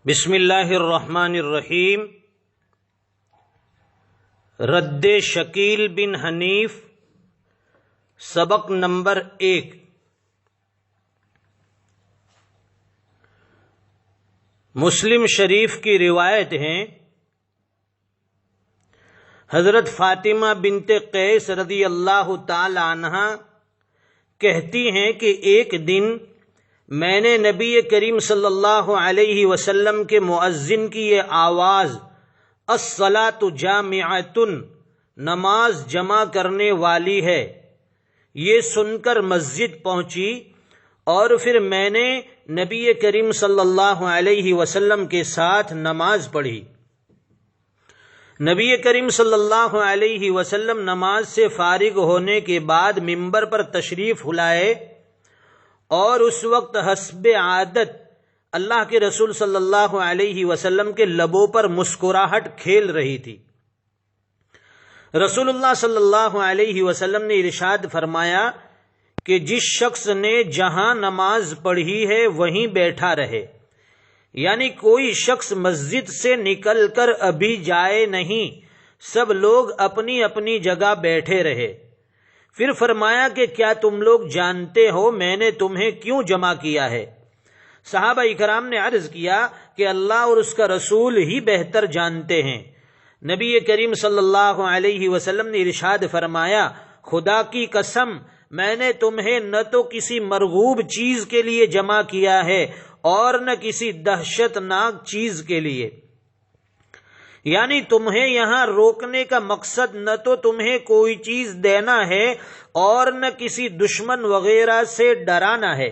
بسم اللہ الرحمن الرحیم۔ رد شکیل بن حنیف، سبق نمبر 1۔ مسلم شریف کی روایت ہے، حضرت فاطمہ بنت قیس رضی اللہ تعالی عنہا کہتی ہیں کہ ایک دن میں نے نبی کریم صلی اللہ علیہ وسلم کے مؤذن کی یہ آواز الصلاۃ جامعۃ، نماز جمع کرنے والی ہے، یہ سن کر مسجد پہنچی اور پھر میں نے نبی کریم صلی اللہ علیہ وسلم کے ساتھ نماز پڑھی۔ نبی کریم صلی اللہ علیہ وسلم نماز سے فارغ ہونے کے بعد ممبر پر تشریف لائے اور اس وقت حسب عادت اللہ کے رسول صلی اللہ علیہ وسلم کے لبوں پر مسکراہٹ کھیل رہی تھی۔ رسول اللہ صلی اللہ علیہ وسلم نے ارشاد فرمایا کہ جس شخص نے جہاں نماز پڑھی ہے وہیں بیٹھا رہے، یعنی کوئی شخص مسجد سے نکل کر ابھی جائے نہیں، سب لوگ اپنی اپنی جگہ بیٹھے رہے۔ پھر فرمایا کہ کیا تم لوگ جانتے ہو میں نے تمہیں کیوں جمع کیا ہے؟ صحابہ اکرام نے عرض کیا کہ اللہ اور اس کا رسول ہی بہتر جانتے ہیں۔ نبی کریم صلی اللہ علیہ وسلم نے ارشاد فرمایا، خدا کی قسم میں نے تمہیں نہ تو کسی مرغوب چیز کے لیے جمع کیا ہے اور نہ کسی دہشت ناک چیز کے لیے، یعنی تمہیں یہاں روکنے کا مقصد نہ تو تمہیں کوئی چیز دینا ہے اور نہ کسی دشمن وغیرہ سے ڈرانا ہے،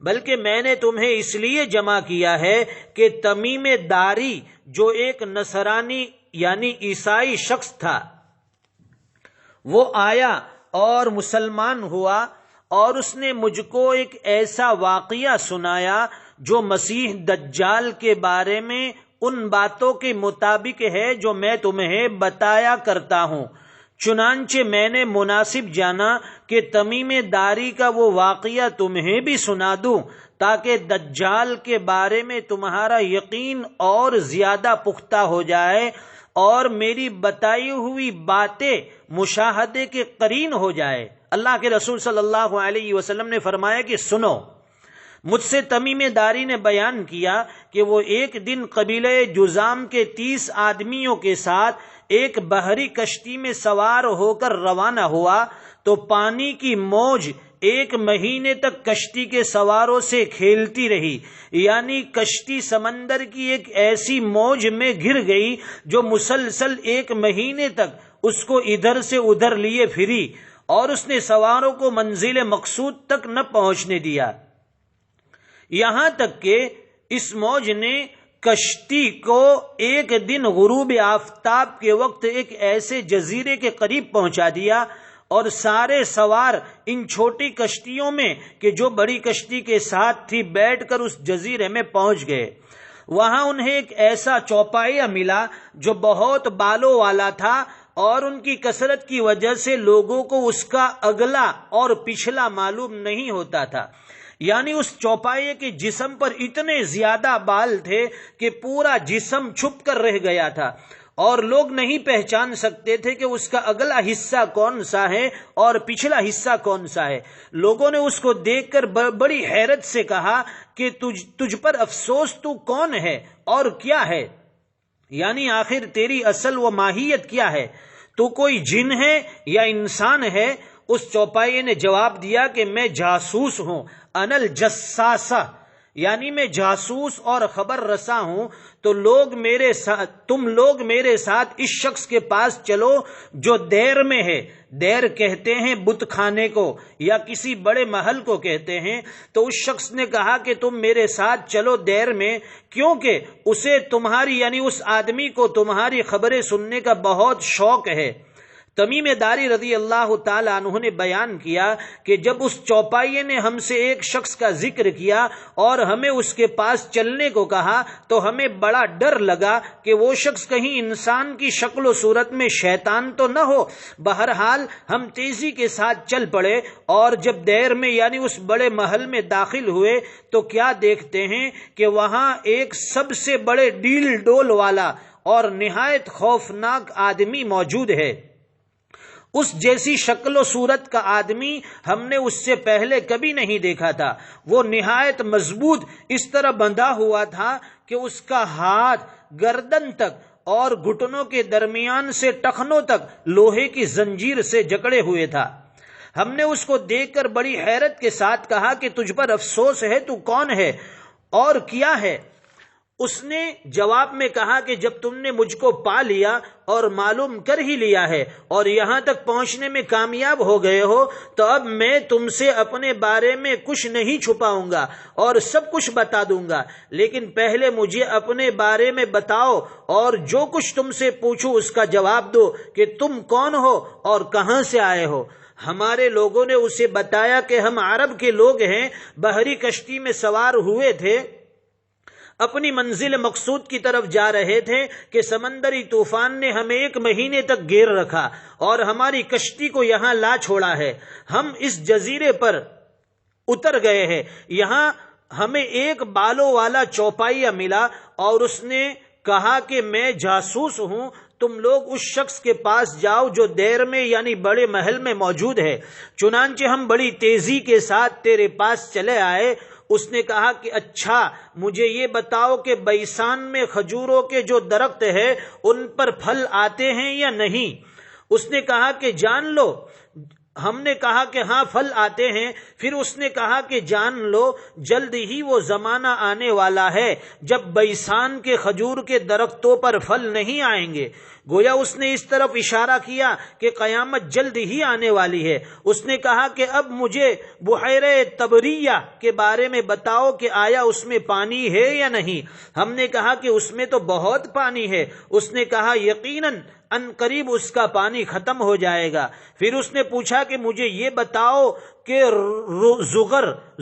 بلکہ میں نے تمہیں اس لیے جمع کیا ہے کہ تمیم داری جو ایک نصرانی یعنی عیسائی شخص تھا، وہ آیا اور مسلمان ہوا اور اس نے مجھ کو ایک ایسا واقعہ سنایا جو مسیح دجال کے بارے میں ان باتوں کے مطابق ہے جو میں تمہیں بتایا کرتا ہوں، چنانچہ میں نے مناسب جانا کہ تمیم داری کا وہ واقعہ تمہیں بھی سنا دوں تاکہ دجال کے بارے میں تمہارا یقین اور زیادہ پختہ ہو جائے اور میری بتائی ہوئی باتیں مشاہدے کے قرین ہو جائے۔ اللہ کے رسول صلی اللہ علیہ وسلم نے فرمایا کہ سنو، مجھ سے تمیم داری نے بیان کیا کہ وہ ایک دن قبیلہ جذام کے 30 آدمیوں کے ساتھ ایک بحری کشتی میں سوار ہو کر روانہ ہوا تو پانی کی موج 1 مہینے تک کشتی کے سواروں سے کھیلتی رہی، یعنی کشتی سمندر کی ایک ایسی موج میں گر گئی جو مسلسل 1 مہینے تک اس کو ادھر سے ادھر لیے پھری اور اس نے سواروں کو منزل مقصود تک نہ پہنچنے دیا، یہاں تک کہ اس موج نے کشتی کو ایک دن غروب آفتاب کے وقت ایک ایسے جزیرے کے قریب پہنچا دیا اور سارے سوار ان چھوٹی کشتیوں میں کہ جو بڑی کشتی کے ساتھ تھی بیٹھ کر اس جزیرے میں پہنچ گئے۔ وہاں انہیں ایک ایسا چوپایہ ملا جو بہت بالوں والا تھا اور ان کی کثرت کی وجہ سے لوگوں کو اس کا اگلا اور پچھلا معلوم نہیں ہوتا تھا، یعنی اس چوپائے کے جسم پر اتنے زیادہ بال تھے کہ پورا جسم چھپ کر رہ گیا تھا اور لوگ نہیں پہچان سکتے تھے کہ اس کا اگلا حصہ کون سا ہے اور پچھلا حصہ کون سا ہے۔ لوگوں نے اس کو دیکھ کر بڑی حیرت سے کہا کہ تجھ پر افسوس تو کون ہے اور کیا ہے، یعنی آخر تیری اصل و ماہیت کیا ہے، تو کوئی جن ہے یا انسان ہے؟ اس چوپائے نے جواب دیا کہ میں جاسوس ہوں، انا الجساسہ، یعنی میں جاسوس اور خبر رساں ہوں، تو تم لوگ میرے ساتھ اس شخص کے پاس چلو جو دیر میں ہے، دیر کہتے ہیں بت خانے کو یا کسی بڑے محل کو کہتے ہیں، تو اس شخص نے کہا کہ تم میرے ساتھ چلو دیر میں، کیونکہ اسے تمہاری یعنی اس آدمی کو تمہاری خبریں سننے کا بہت شوق ہے۔ تمیم داری رضی اللہ تعالی عنہ نے بیان کیا کہ جب اس چوپائے نے ہم سے ایک شخص کا ذکر کیا اور ہمیں اس کے پاس چلنے کو کہا تو ہمیں بڑا ڈر لگا کہ وہ شخص کہیں انسان کی شکل و صورت میں شیطان تو نہ ہو۔ بہرحال ہم تیزی کے ساتھ چل پڑے اور جب دیر میں یعنی اس بڑے محل میں داخل ہوئے تو کیا دیکھتے ہیں کہ وہاں ایک سب سے بڑے ڈیل ڈول والا اور نہایت خوفناک آدمی موجود ہے۔ اس جیسی شکل و صورت کا آدمی ہم نے اس سے پہلے کبھی نہیں دیکھا تھا۔ وہ نہایت مضبوط اس طرح بندھا ہوا تھا کہ اس کا ہاتھ گردن تک اور گھٹنوں کے درمیان سے ٹخنوں تک لوہے کی زنجیر سے جکڑے ہوئے تھا۔ ہم نے اس کو دیکھ کر بڑی حیرت کے ساتھ کہا کہ تجھ پر افسوس ہے، تو کون ہے اور کیا ہے؟ اس نے جواب میں کہا کہ جب تم نے مجھ کو پا لیا اور معلوم کر ہی لیا ہے اور یہاں تک پہنچنے میں کامیاب ہو گئے ہو تو اب میں تم سے اپنے بارے میں کچھ نہیں چھپاؤں گا اور سب کچھ بتا دوں گا، لیکن پہلے مجھے اپنے بارے میں بتاؤ اور جو کچھ تم سے پوچھوں اس کا جواب دو کہ تم کون ہو اور کہاں سے آئے ہو۔ ہمارے لوگوں نے اسے بتایا کہ ہم عرب کے لوگ ہیں، بحری کشتی میں سوار ہوئے تھے، اپنی منزل مقصود کی طرف جا رہے تھے کہ سمندری طوفان نے ہمیں 1 مہینے تک گھیر رکھا اور ہماری کشتی کو یہاں لا چھوڑا ہے۔ ہم اس جزیرے پر اتر گئے ہیں۔ یہاں ہمیں ایک بالوں والا چوپائیا ملا اور اس نے کہا کہ میں جاسوس ہوں، تم لوگ اس شخص کے پاس جاؤ جو دیر میں یعنی بڑے محل میں موجود ہے۔ چنانچہ ہم بڑی تیزی کے ساتھ تیرے پاس چلے آئے۔ اس نے کہا کہ اچھا مجھے یہ بتاؤ کہ بیسان میں کھجوروں کے جو درخت ہے ان پر پھل آتے ہیں یا نہیں؟ اس نے کہا کہ جان لو۔ ہم نے کہا کہ ہاں پھل آتے ہیں۔ پھر اس نے کہا کہ جان لو جلد ہی وہ زمانہ آنے والا ہے جب بیسان کے کھجور کے درختوں پر پھل نہیں آئیں گے۔ گویا اس نے اس طرف اشارہ کیا کہ قیامت جلد ہی آنے والی ہے۔ اس نے کہا کہ اب مجھے بحیرہ تبریہ کے بارے میں بتاؤ کہ آیا اس میں پانی ہے یا نہیں؟ ہم نے کہا کہ اس میں تو بہت پانی ہے۔ اس نے کہا یقیناً ان قریب اس کا پانی ختم ہو جائے گا۔ پھر اس نے پوچھا کہ مجھے یہ بتاؤ کہ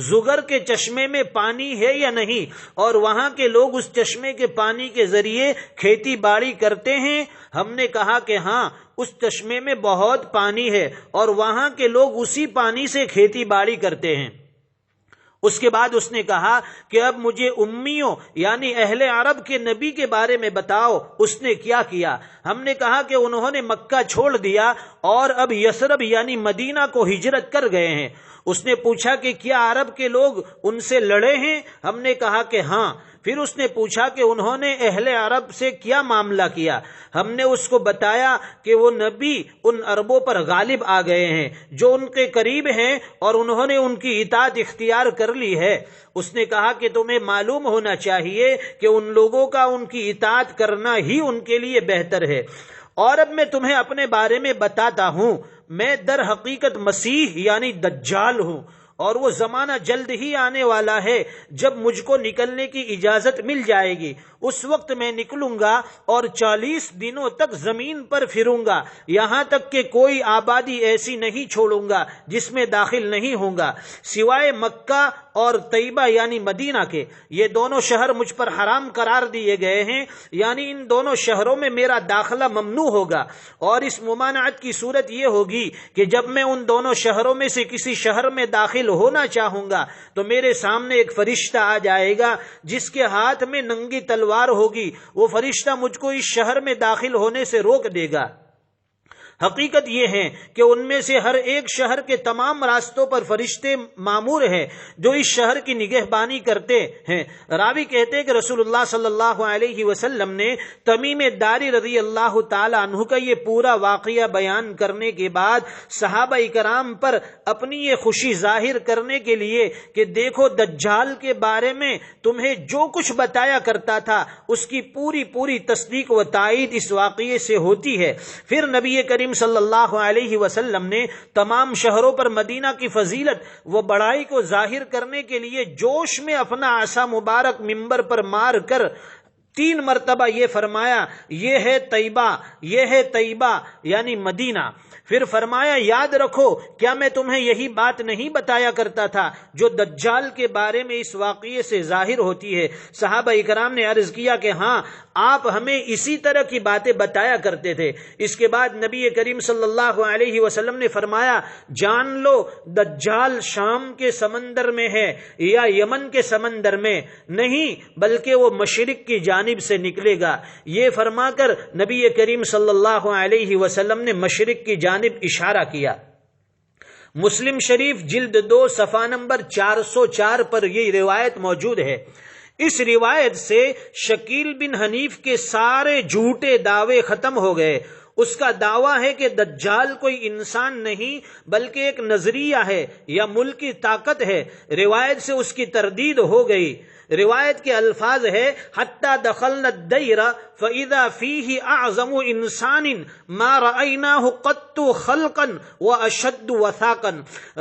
زغر کے چشمے میں پانی ہے یا نہیں اور وہاں کے لوگ اس چشمے کے پانی کے ذریعے کھیتی باڑی کرتے ہیں؟ ہم نے کہا کہ ہاں اس چشمے میں بہت پانی ہے اور وہاں کے لوگ اسی پانی سے کھیتی باڑی کرتے ہیں۔ اس کے بعد اس نے کہا کہ اب مجھے امیوں یعنی اہل عرب کے نبی کے بارے میں بتاؤ، اس نے کیا کیا؟ ہم نے کہا کہ انہوں نے مکہ چھوڑ دیا اور اب یثرب یعنی مدینہ کو ہجرت کر گئے ہیں۔ اس نے پوچھا کہ کیا عرب کے لوگ ان سے لڑے ہیں؟ ہم نے کہا کہ ہاں۔ پھر اس نے پوچھا کہ انہوں نے اہل عرب سے کیا معاملہ کیا؟ ہم نے اس کو بتایا کہ وہ نبی ان عربوں پر غالب آ گئے ہیں جو ان کے قریب ہیں اور انہوں نے ان کی اطاعت اختیار کر لی ہے۔ اس نے کہا کہ تمہیں معلوم ہونا چاہیے کہ ان لوگوں کا ان کی اطاعت کرنا ہی ان کے لیے بہتر ہے۔ اور اب میں تمہیں اپنے بارے میں بتاتا ہوں، میں در حقیقت مسیح یعنی دجال ہوں اور وہ زمانہ جلد ہی آنے والا ہے جب مجھ کو نکلنے کی اجازت مل جائے گی۔ اس وقت میں نکلوں گا اور 40 دنوں تک زمین پر پھروں گا، یہاں تک کہ کوئی آبادی ایسی نہیں چھوڑوں گا جس میں داخل نہیں ہوں گا سوائے مکہ اور طیبہ یعنی مدینہ کے۔ یہ دونوں شہر مجھ پر حرام قرار دیے گئے ہیں، یعنی ان دونوں شہروں میں میرا داخلہ ممنوع ہوگا، اور اس ممانعت کی صورت یہ ہوگی کہ جب میں ان دونوں شہروں میں سے کسی شہر میں داخل ہونا چاہوں گا تو میرے سامنے ایک فرشتہ آ جائے گا جس کے ہاتھ میں ننگی تلوار ہوگی۔ وہ فرشتہ مجھ کو اس شہر میں داخل ہونے سے روک دے گا۔ حقیقت یہ ہے کہ ان میں سے ہر ایک شہر کے تمام راستوں پر فرشتے مامور ہیں جو اس شہر کی نگہبانی کرتے ہیں۔ راوی کہتے ہیں کہ رسول اللہ صلی اللہ علیہ وسلم نے تمیم داری رضی اللہ تعالی عنہ کا یہ پورا واقعہ بیان کرنے کے بعد صحابہ کرام پر اپنی یہ خوشی ظاہر کرنے کے لیے کہ دیکھو دجال کے بارے میں تمہیں جو کچھ بتایا کرتا تھا اس کی پوری تصدیق و تائید اس واقعے سے ہوتی ہے۔ پھر نبی کریم صلی اللہ علیہ وسلم نے تمام شہروں پر مدینہ کی فضیلت و بڑائی کو ظاہر کرنے کے لیے جوش میں اپنا عصا مبارک منبر پر مار کر 3 مرتبہ یہ فرمایا، یہ ہے طیبہ یعنی مدینہ۔ پھر فرمایا یاد رکھو کیا میں تمہیں یہی بات نہیں بتایا کرتا تھا جو دجال کے بارے میں اس واقعے سے ظاہر ہوتی ہے؟ صحابہ اکرام نے عرض کیا کہ ہاں آپ ہمیں اسی طرح کی باتیں بتایا کرتے تھے۔ اس کے بعد نبی کریم صلی اللہ علیہ وسلم نے فرمایا جان لو دجال شام کے سمندر میں ہے یا یمن کے سمندر میں نہیں بلکہ وہ مشرق کی جانب سے نکلے گا۔ یہ فرما کر نبی کریم صلی اللہ علیہ وسلم نے مشرق کی جانب اشارہ کیا۔ مسلم شریف جلد 2 صفحہ نمبر 404 پر یہ روایت موجود ہے۔ اس روایت سے شکیل بن حنیف کے سارے جھوٹے دعوے ختم ہو گئے۔ اس کا دعویٰ ہے کہ دجال کوئی انسان نہیں بلکہ ایک نظریہ ہے یا ملکی طاقت ہے، روایت سے اس کی تردید ہو گئی۔ روایت کے الفاظ ہے حتی دخلنا الدیر فاذا فیہ اعظم انسان ما رأیناہ قط خلقا واشد وثاقا۔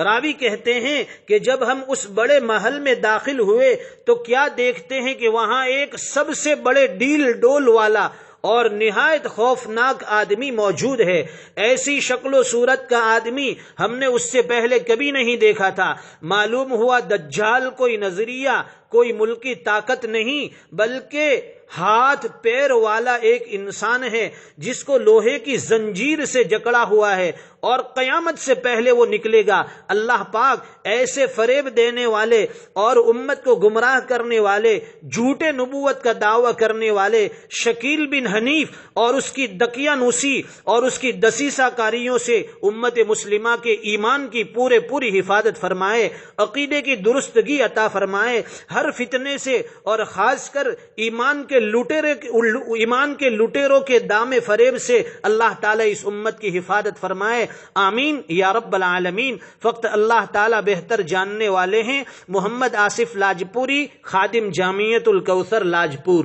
راوی کہتے ہیں کہ جب ہم اس بڑے محل میں داخل ہوئے تو کیا دیکھتے ہیں کہ وہاں ایک سب سے بڑے ڈیل ڈول والا اور نہایت خوفناک آدمی موجود ہے۔ ایسی شکل و صورت کا آدمی ہم نے اس سے پہلے کبھی نہیں دیکھا تھا۔ معلوم ہوا دجال کوئی نظریہ، کوئی ملکی طاقت نہیں بلکہ ہاتھ پیر والا ایک انسان ہے جس کو لوہے کی زنجیر سے جکڑا ہوا ہے اور قیامت سے پہلے وہ نکلے گا۔ اللہ پاک ایسے فریب دینے والے اور امت کو گمراہ کرنے والے، جھوٹے نبوت کا دعویٰ کرنے والے شکیل بن حنیف اور اس کی دقیانوسی اور اس کی دسیسہ کاریوں سے امت مسلمہ کے ایمان کی پوری حفاظت فرمائے، عقیدے کی درستگی عطا فرمائے، ہر فتنے سے اور خاص کر ایمان کے لٹیروں کے دام فریب سے اللہ تعالیٰ اس امت کی حفاظت فرمائے، آمین یا رب العالمین۔ فقط اللہ تعالیٰ بہتر جاننے والے ہیں۔ محمد آصف لاجپوری، خادم جامعیت الکوثر لاجپور۔